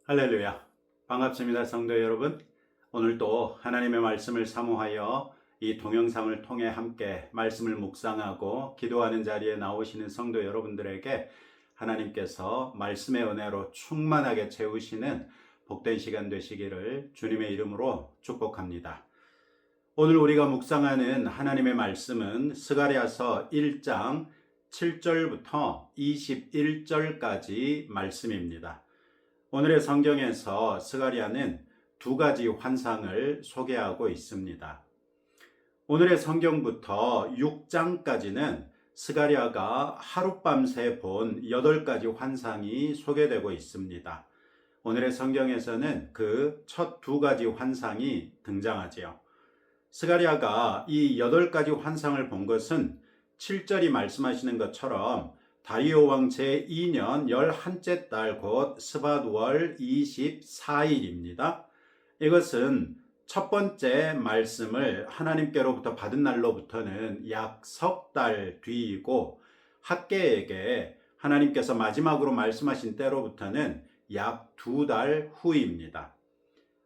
할렐루야. 반갑습니다, 성도 여러분. 오늘도 하나님의 말씀을 사모하여 이 동영상을 통해 함께 말씀을 묵상하고 기도하는 자리에 나오시는 성도 여러분들에게 하나님께서 말씀의 은혜로 충만하게 채우시는 복된 시간 되시기를 주님의 이름으로 축복합니다. 오늘 우리가 묵상하는 하나님의 말씀은 스가랴서 1장 7절부터 21절까지 말씀입니다. 오늘의 성경에서 스가랴는 두 가지 환상을 소개하고 있습니다. 오늘의 성경부터 6장까지는 스가랴가 하룻밤새 본 8가지 환상이 소개되고 있습니다. 오늘의 성경에서는 그 첫 두 가지 환상이 등장하지요. 스가랴가 이 8가지 환상을 본 것은 7절이 말씀하시는 것처럼 다리오 왕 제2년 11째 달 곧 스밧월 24일입니다. 이것은 첫 번째 말씀을 하나님께로부터 받은 날로부터는 약 석 달 뒤이고 학개에게 하나님께서 마지막으로 말씀하신 때로부터는 약 2달 후입니다.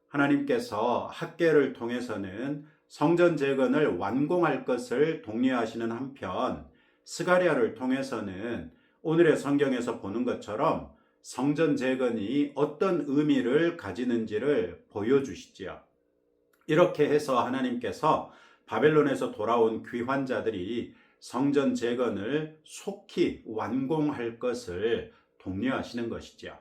하나님께서 학개를 통해서는 성전 재건을 완공할 것을 독려하시는 한편 스가랴를 통해서는 오늘의 성경에서 보는 것처럼 성전 재건이 어떤 의미를 가지는지를 보여주시지요. 이렇게 해서 하나님께서 바벨론에서 돌아온 귀환자들이 성전 재건을 속히 완공할 것을 독려하시는 것이죠.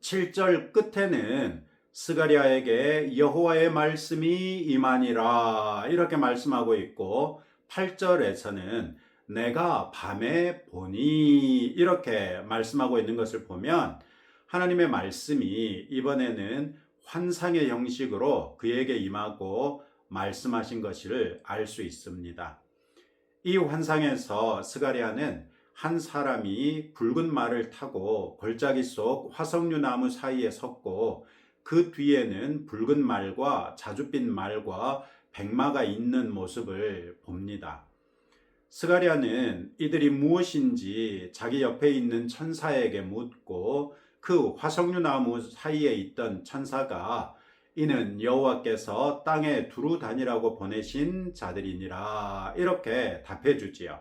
7절 끝에는 스가랴에게 여호와의 말씀이 임하니라 이렇게 말씀하고 있고 8절에서는 내가 밤에 보니 이렇게 말씀하고 있는 것을 보면 하나님의 말씀이 이번에는 환상의 형식으로 그에게 임하고 말씀하신 것을 알 수 있습니다. 이 환상에서 스가랴는 한 사람이 붉은 말을 타고 골짜기 속 화석류 나무 사이에 섰고 그 뒤에는 붉은 말과 자줏빛 말과 백마가 있는 모습을 봅니다. 스가랴는 이들이 무엇인지 자기 옆에 있는 천사에게 묻고 그 화석류 나무 사이에 있던 천사가 이는 여호와께서 땅에 두루 다니라고 보내신 자들이니라 이렇게 답해 주지요.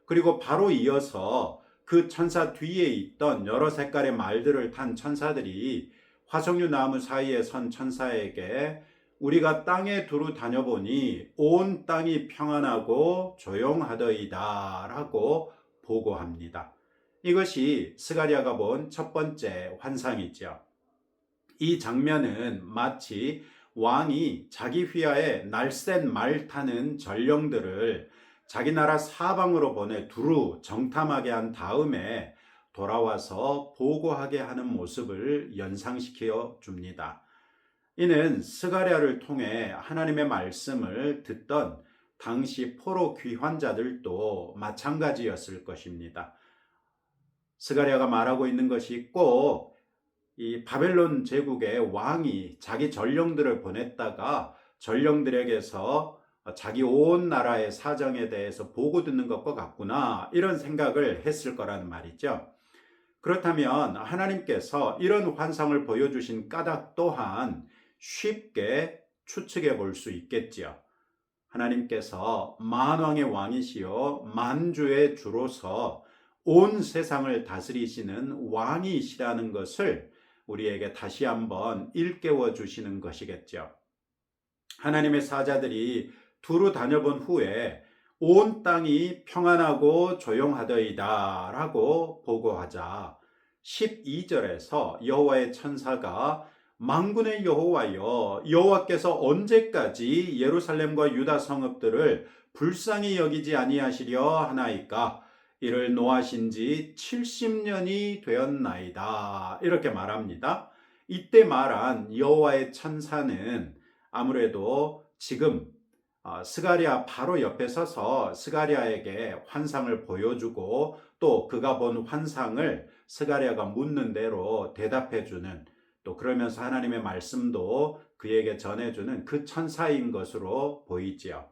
그리고 바로 이어서 그 천사 뒤에 있던 여러 색깔의 말들을 탄 천사들이 화석류 나무 사이에 선 천사에게 우리가 땅에 두루 다녀보니 온 땅이 평안하고 조용하더이다 라고 보고합니다. 이것이 스가랴가 본 첫 번째 환상이죠. 이 장면은 마치 왕이 자기 휘하에 날쌘 말 타는 전령들을 자기 나라 사방으로 보내 두루 정탐하게 한 다음에 돌아와서 보고하게 하는 모습을 연상시켜 줍니다. 이는 스가랴를 통해 하나님의 말씀을 듣던 당시 포로 귀환자들도 마찬가지였을 것입니다. 스가랴가 말하고 있는 것이 꼭 이 바벨론 제국의 왕이 자기 전령들을 보냈다가 전령들에게서 자기 온 나라의 사정에 대해서 보고 듣는 것과 같구나 이런 생각을 했을 거라는 말이죠. 그렇다면 하나님께서 이런 환상을 보여주신 까닭 또한 쉽게 추측해 볼 수 있겠지요. 하나님께서 만왕의 왕이시요 만주의 주로서 온 세상을 다스리시는 왕이시라는 것을 우리에게 다시 한번 일깨워 주시는 것이겠죠. 하나님의 사자들이 두루 다녀본 후에 온 땅이 평안하고 조용하더이다 라고 보고하자 12절에서 여호와의 천사가 만군의 여호와여 여호와께서 언제까지 예루살렘과 유다 성읍들을 불쌍히 여기지 아니하시려 하나이까 이를 노하신 지 70년이 되었나이다 이렇게 말합니다. 이때 말한 여호와의 천사는 아무래도 지금 스가랴 바로 옆에 서서 스가랴에게 환상을 보여주고 또 그가 본 환상을 스가랴가 묻는 대로 대답해주는 또 그러면서 하나님의 말씀도 그에게 전해주는 그 천사인 것으로 보이지요.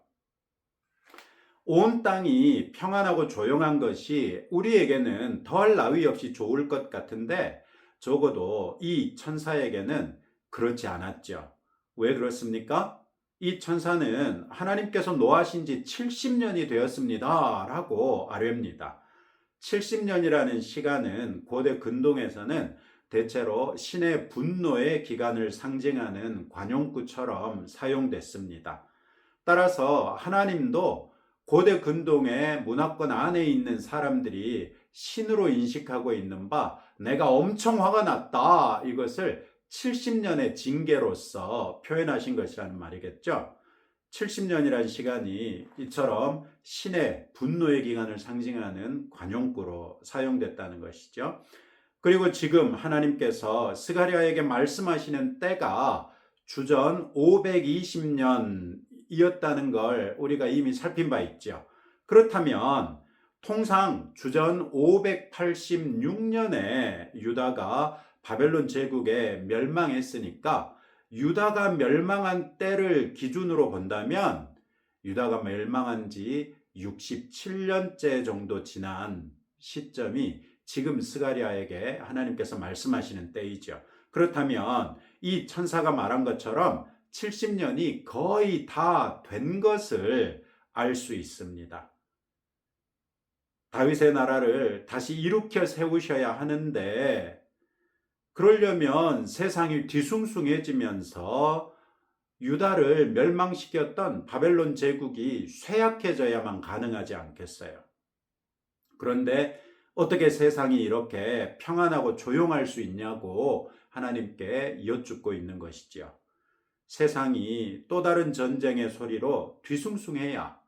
온 땅이 평안하고 조용한 것이 우리에게는 더할 나위 없이 좋을 것 같은데 적어도 이 천사에게는 그렇지 않았죠. 왜 그렇습니까? 이 천사는 하나님께서 노하신 지 70년이 되었습니다 라고 아뢰입니다. 70년이라는 시간은 고대 근동에서는 대체로 신의 분노의 기간을 상징하는 관용구처럼 사용됐습니다. 따라서 하나님도 고대 근동의 문화권 안에 있는 사람들이 신으로 인식하고 있는 바 내가 엄청 화가 났다, 이것을 70년의 징계로서 표현하신 것이라는 말이겠죠. 70년이라는 시간이 이처럼 신의 분노의 기간을 상징하는 관용구로 사용됐다는 것이죠. 그리고 지금 하나님께서 스가랴에게 말씀하시는 때가 주전 520년이었다는 걸 우리가 이미 살핀 바 있죠. 그렇다면 통상 주전 586년에 유다가 바벨론 제국에 멸망했으니까 유다가 멸망한 때를 기준으로 본다면 유다가 멸망한 지 67년째 정도 지난 시점이 지금 스가랴에게 하나님께서 말씀하시는 때이죠. 그렇다면 이 천사가 말한 것처럼 70년이 거의 다 된 것을 알 수 있습니다. 다윗의 나라를 다시 일으켜 세우셔야 하는데 그러려면 세상이 뒤숭숭해지면서 유다를 멸망시켰던 바벨론 제국이 쇠약해져야만 가능하지 않겠어요. 그런데 어떻게 세상이 이렇게 평안하고 조용할 수 있냐고 하나님께 여쭙고 있는 것이지요. 세상이 또 다른 전쟁의 소리로 뒤숭숭해야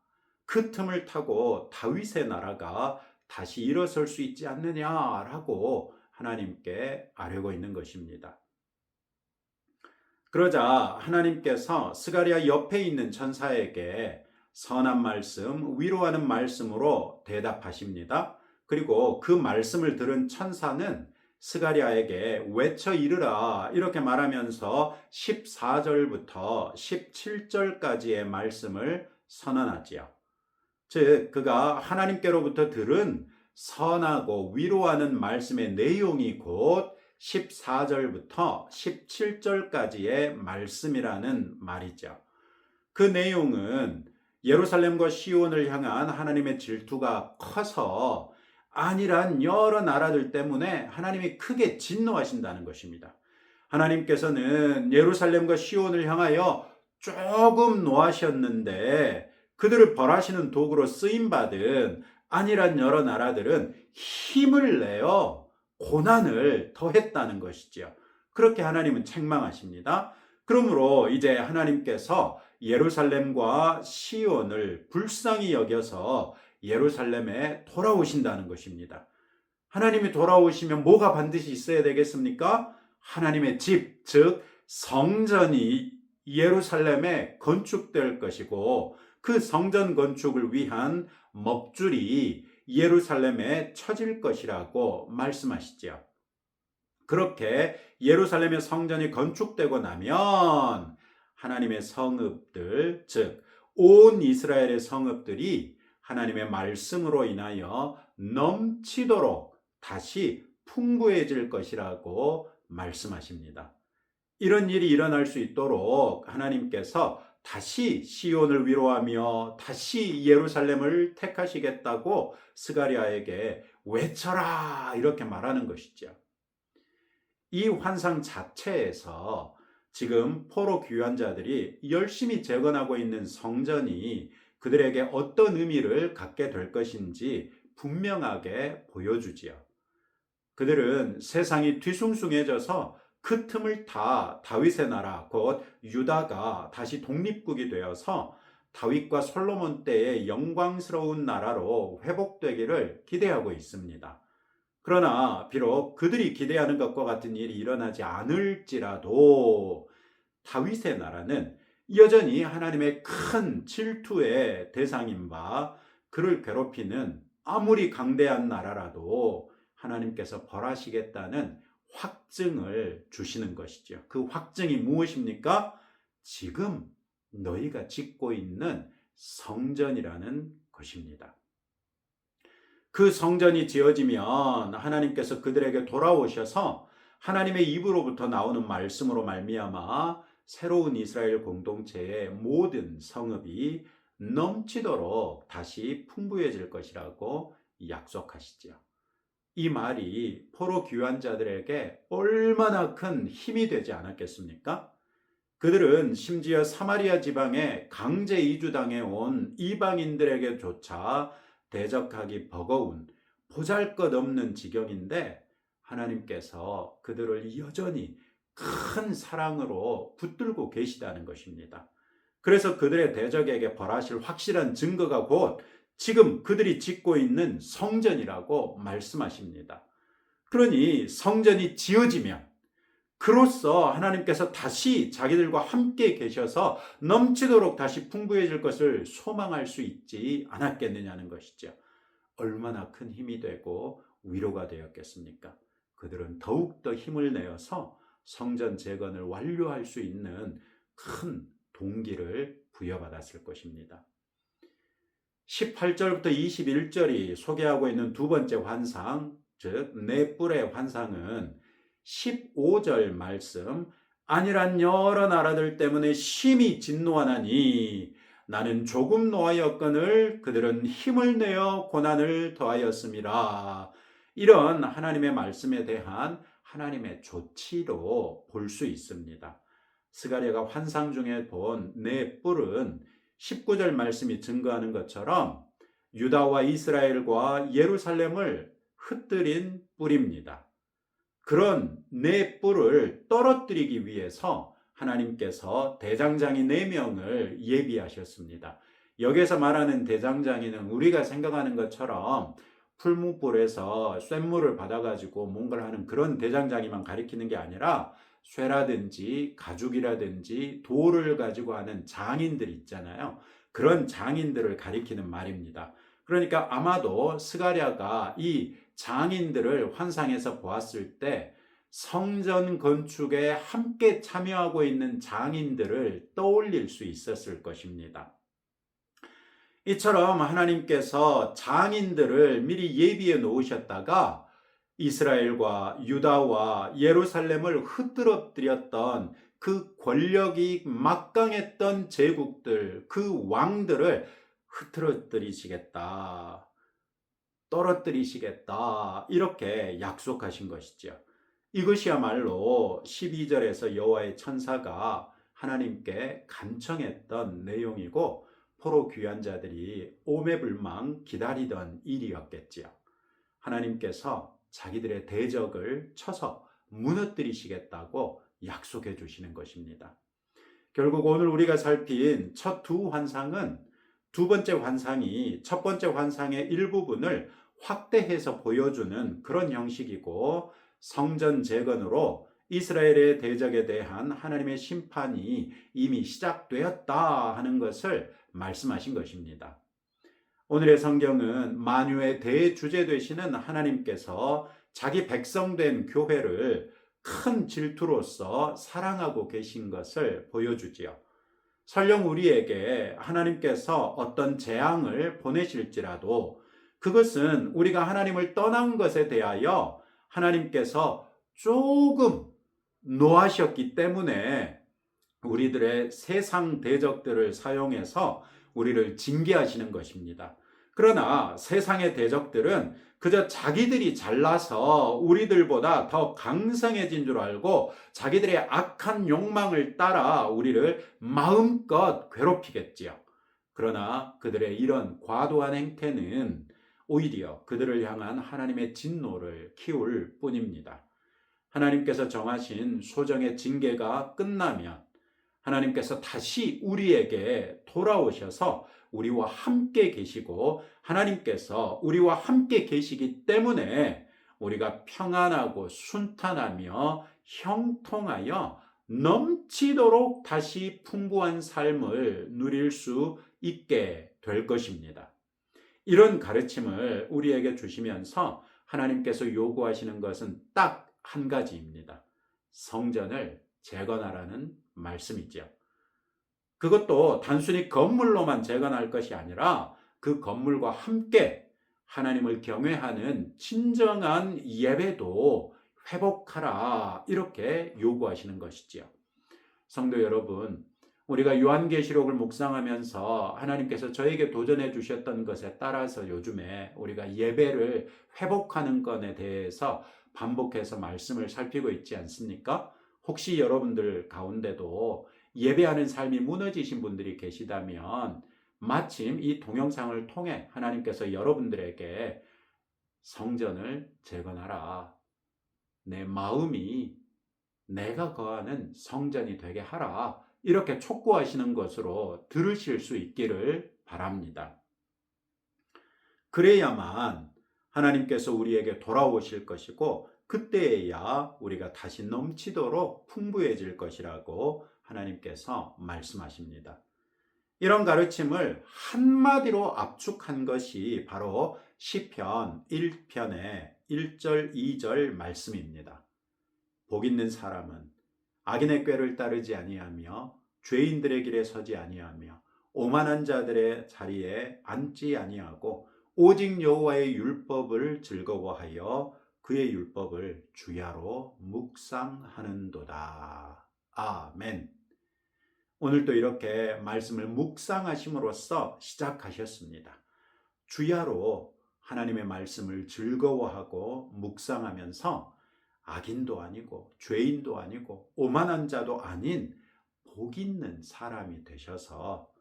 그 틈을 타고 다윗의 나라가 다시 일어설 수 있지 않느냐라고 하나님께 아뢰고 있는 것입니다. 그러자 하나님께서 스가랴 옆에 있는 천사에게 선한 말씀, 위로하는 말씀으로 대답하십니다. 그리고 그 말씀을 들은 천사는 스가랴에게 외쳐 이르라 이렇게 말하면서 14절부터 17절까지의 말씀을 선언하지요. 즉 그가 하나님께로부터 들은 선하고 위로하는 말씀의 내용이 곧 14절부터 17절까지의 말씀이라는 말이죠. 그 내용은 예루살렘과 시온을 향한 하나님의 질투가 커서 안일한 여러 나라들 때문에 하나님이 크게 진노하신다는 것입니다. 하나님께서는 예루살렘과 시온을 향하여 조금 노하셨는데 그들을 벌하시는 도구로 쓰임받은 안일한 여러 나라들은 힘을 내어 고난을 더했다는 것이지요. 그렇게 하나님은 책망하십니다. 그러므로 이제 하나님께서 예루살렘과 시온을 불쌍히 여겨서 예루살렘에 돌아오신다는 것입니다. 하나님이 돌아오시면 뭐가 반드시 있어야 되겠습니까? 하나님의 집, 즉 성전이 예루살렘에 건축될 것이고 그 성전 건축을 위한 먹줄이 예루살렘에 쳐질 것이라고 말씀하시죠. 그렇게 예루살렘의 성전이 건축되고 나면 하나님의 성읍들, 즉 온 이스라엘의 성읍들이 하나님의 말씀으로 인하여 넘치도록 다시 풍부해질 것이라고 말씀하십니다. 이런 일이 일어날 수 있도록 하나님께서 다시 시온을 위로하며 다시 예루살렘을 택하시겠다고 스가랴에게 외쳐라 이렇게 말하는 것이죠. 이 환상 자체에서 지금 포로 귀환자들이 열심히 재건하고 있는 성전이 그들에게 어떤 의미를 갖게 될 것인지 분명하게 보여주지요. 그들은 세상이 뒤숭숭해져서 그 틈을 타 다윗의 나라 곧 유다가 다시 독립국이 되어서 다윗과 솔로몬 때의 영광스러운 나라로 회복되기를 기대하고 있습니다. 그러나 비록 그들이 기대하는 것과 같은 일이 일어나지 않을지라도 다윗의 나라는 여전히 하나님의 큰 질투의 대상인 바 그를 괴롭히는 아무리 강대한 나라라도 하나님께서 벌하시겠다는 확증을 주시는 것이죠. 그 확증이 무엇입니까? 지금 너희가 짓고 있는 성전이라는 것입니다. 그 성전이 지어지면 하나님께서 그들에게 돌아오셔서 하나님의 입으로부터 나오는 말씀으로 말미암아 새로운 이스라엘 공동체의 모든 성읍이 넘치도록 다시 풍부해질 것이라고 약속하시지요. 이 말이 포로 귀환자들에게 얼마나 큰 힘이 되지 않았겠습니까? 그들은 심지어 사마리아 지방에 강제 이주당해 온 이방인들에게조차 대적하기 버거운 보잘것없는 지경인데 하나님께서 그들을 여전히 큰 사랑으로 붙들고 계시다는 것입니다. 그래서 그들의 대적에게 벌하실 확실한 증거가 곧 지금 그들이 짓고 있는 성전이라고 말씀하십니다. 그러니 성전이 지어지면 그로써 하나님께서 다시 자기들과 함께 계셔서 넘치도록 다시 풍부해질 것을 소망할 수 있지 않았겠느냐는 것이죠. 얼마나 큰 힘이 되고 위로가 되었겠습니까? 그들은 더욱더 힘을 내어서 성전 재건을 완료할 수 있는 큰 동기를 부여받았을 것입니다. 18절부터 21절이 소개하고 있는 두 번째 환상, 즉 네 뿔의 환상은 15절 말씀, 아니란 여러 나라들 때문에 심히 진노하나니 나는 조금 노하였거늘 그들은 힘을 내어 고난을 더하였음이라. 이런 하나님의 말씀에 대한 하나님의 조치로 볼 수 있습니다. 스가랴가 환상 중에 본 네 뿔은 19절 말씀이 증거하는 것처럼 유다와 이스라엘과 예루살렘을 흩뜨린 뿔입니다. 그런 네 뿔을 떨어뜨리기 위해서 하나님께서 대장장이 4명을 예비하셨습니다. 여기서 말하는 대장장이는 우리가 생각하는 것처럼 풀무불에서 쇳물을 받아가지고 뭔가를 하는 그런 대장장이만 가리키는 게 아니라 쇠라든지 가죽이라든지 돌을 가지고 하는 장인들 있잖아요. 그런 장인들을 가리키는 말입니다. 그러니까 아마도 스가랴가 이 장인들을 환상에서 보았을 때 성전 건축에 함께 참여하고 있는 장인들을 떠올릴 수 있었을 것입니다. 이처럼 하나님께서 장인들을 미리 예비해 놓으셨다가 이스라엘과 유다와 예루살렘을 흩뜨러뜨렸던 그 권력이 막강했던 제국들, 그 왕들을 흐트러뜨리시겠다, 떨어뜨리시겠다, 이렇게 약속하신 것이죠. 이것이야말로 12절에서 여호와의 천사가 하나님께 간청했던 내용이고 포로 귀한 자들이 오매불망 기다리던 일이었겠지요. 하나님께서 자기들의 대적을 쳐서 무너뜨리시겠다고 약속해 주시는 것입니다. 결국 오늘 우리가 살핀 첫 두 환상은 두 번째 환상이 첫 번째 환상의 일부분을 확대해서 보여주는 그런 형식이고 성전 재건으로 이스라엘의 대적에 대한 하나님의 심판이 이미 시작되었다 하는 것을 말씀하신 것입니다. 오늘의 성경은 만유의 대주제 되시는 하나님께서 자기 백성된 교회를 큰 질투로서 사랑하고 계신 것을 보여주지요. 설령 우리에게 하나님께서 어떤 재앙을 보내실지라도 그것은 우리가 하나님을 떠난 것에 대하여 하나님께서 조금 노하셨기 때문에 우리들의 세상 대적들을 사용해서 우리를 징계하시는 것입니다. 그러나 세상의 대적들은 그저 자기들이 잘나서 우리들보다 더 강성해진 줄 알고 자기들의 악한 욕망을 따라 우리를 마음껏 괴롭히겠지요. 그러나 그들의 이런 과도한 행태는 오히려 그들을 향한 하나님의 진노를 키울 뿐입니다. 하나님께서 정하신 소정의 징계가 끝나면 하나님께서 다시 우리에게 돌아오셔서 우리와 함께 계시고 하나님께서 우리와 함께 계시기 때문에 우리가 평안하고 순탄하며 형통하여 넘치도록 다시 풍부한 삶을 누릴 수 있게 될 것입니다. 이런 가르침을 우리에게 주시면서 하나님께서 요구하시는 것은 딱 한 가지입니다. 성전을 재건하라는 말씀이죠. 그것도 단순히 건물로만 재건할 것이 아니라 그 건물과 함께 하나님을 경외하는 진정한 예배도 회복하라 이렇게 요구하시는 것이지요. 성도 여러분, 우리가 요한계시록을 묵상하면서 하나님께서 저에게 도전해 주셨던 것에 따라서 요즘에 우리가 예배를 회복하는 것에 대해서 반복해서 말씀을 살피고 있지 않습니까? 혹시 여러분들 가운데도 예배하는 삶이 무너지신 분들이 계시다면 마침 이 동영상을 통해 하나님께서 여러분들에게 성전을 재건하라. 내 마음이 내가 거하는 성전이 되게 하라. 이렇게 촉구하시는 것으로 들으실 수 있기를 바랍니다. 그래야만 하나님께서 우리에게 돌아오실 것이고 그때야 우리가 다시 넘치도록 풍부해질 것이라고 하나님께서 말씀하십니다. 이런 가르침을 한마디로 압축한 것이 바로 시편 1편의 1절 2절 말씀입니다. 복 있는 사람은 악인의 꾀를 따르지 아니하며 죄인들의 길에 서지 아니하며 오만한 자들의 자리에 앉지 아니하고 오직 여호와의 율법을 즐거워하여 그의 율법을 주야로 묵상하는도다. 아멘. 오늘도 이렇게 말씀을 묵상하심으로써 시작하셨습니다. 주야로 하나님의 말씀을 즐거워하고 묵상하면서 악인도 아니고 죄인도 아니고 오만한 자도 아닌 복 있는 사람이 되셔서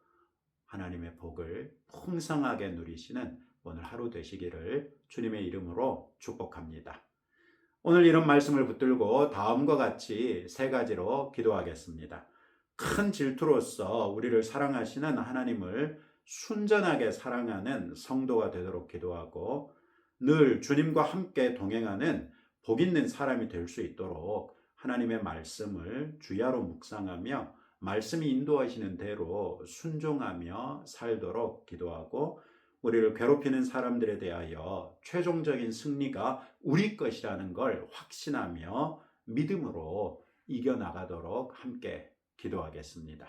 하나님의 복을 풍성하게 누리시는 오늘 하루 되시기를 주님의 이름으로 축복합니다. 오늘 이런 말씀을 붙들고 다음과 같이 세 가지로 기도하겠습니다. 큰 질투로서 우리를 사랑하시는 하나님을 순전하게 사랑하는 성도가 되도록 기도하고 늘 주님과 함께 동행하는 복 있는 사람이 될 수 있도록 하나님의 말씀을 주야로 묵상하며 말씀이 인도하시는 대로 순종하며 살도록 기도하고 우리를 괴롭히는 사람들에 대하여 최종적인 승리가 우리 것이라는 걸 확신하며 믿음으로 이겨나가도록 함께 기도하겠습니다.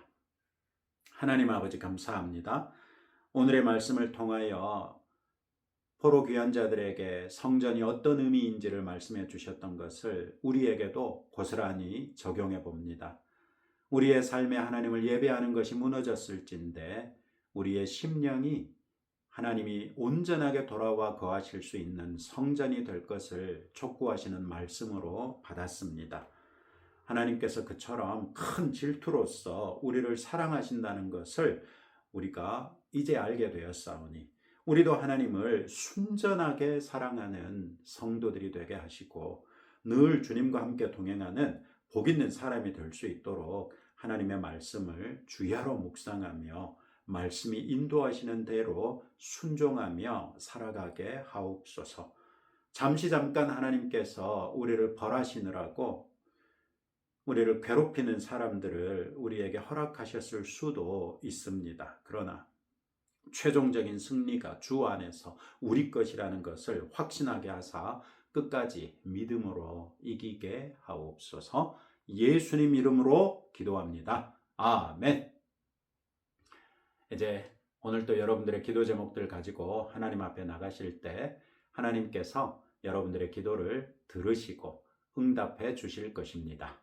하나님 아버지 감사합니다. 오늘의 말씀을 통하여 포로 귀한 자들에게 성전이 어떤 의미인지를 말씀해 주셨던 것을 우리에게도 고스란히 적용해 봅니다. 우리의 삶에 하나님을 예배하는 것이 무너졌을진데 우리의 심령이 하나님이 온전하게 돌아와 거하실 수 있는 성전이 될 것을 촉구하시는 말씀으로 받았습니다. 하나님께서 그처럼 큰 질투로서 우리를 사랑하신다는 것을 우리가 이제 알게 되었사오니 우리도 하나님을 순전하게 사랑하는 성도들이 되게 하시고 늘 주님과 함께 동행하는 복 있는 사람이 될 수 있도록 하나님의 말씀을 주야로 묵상하며 말씀이 인도하시는 대로 순종하며 살아가게 하옵소서. 잠시 잠깐 하나님께서 우리를 벌하시느라고 우리를 괴롭히는 사람들을 우리에게 허락하셨을 수도 있습니다. 그러나 최종적인 승리가 주 안에서 우리 것이라는 것을 확신하게 하사 끝까지 믿음으로 이기게 하옵소서. 예수님 이름으로 기도합니다. 아멘. 이제 오늘도 여러분들의 기도 제목들 가지고 하나님 앞에 나가실 때 하나님께서 여러분들의 기도를 들으시고 응답해 주실 것입니다.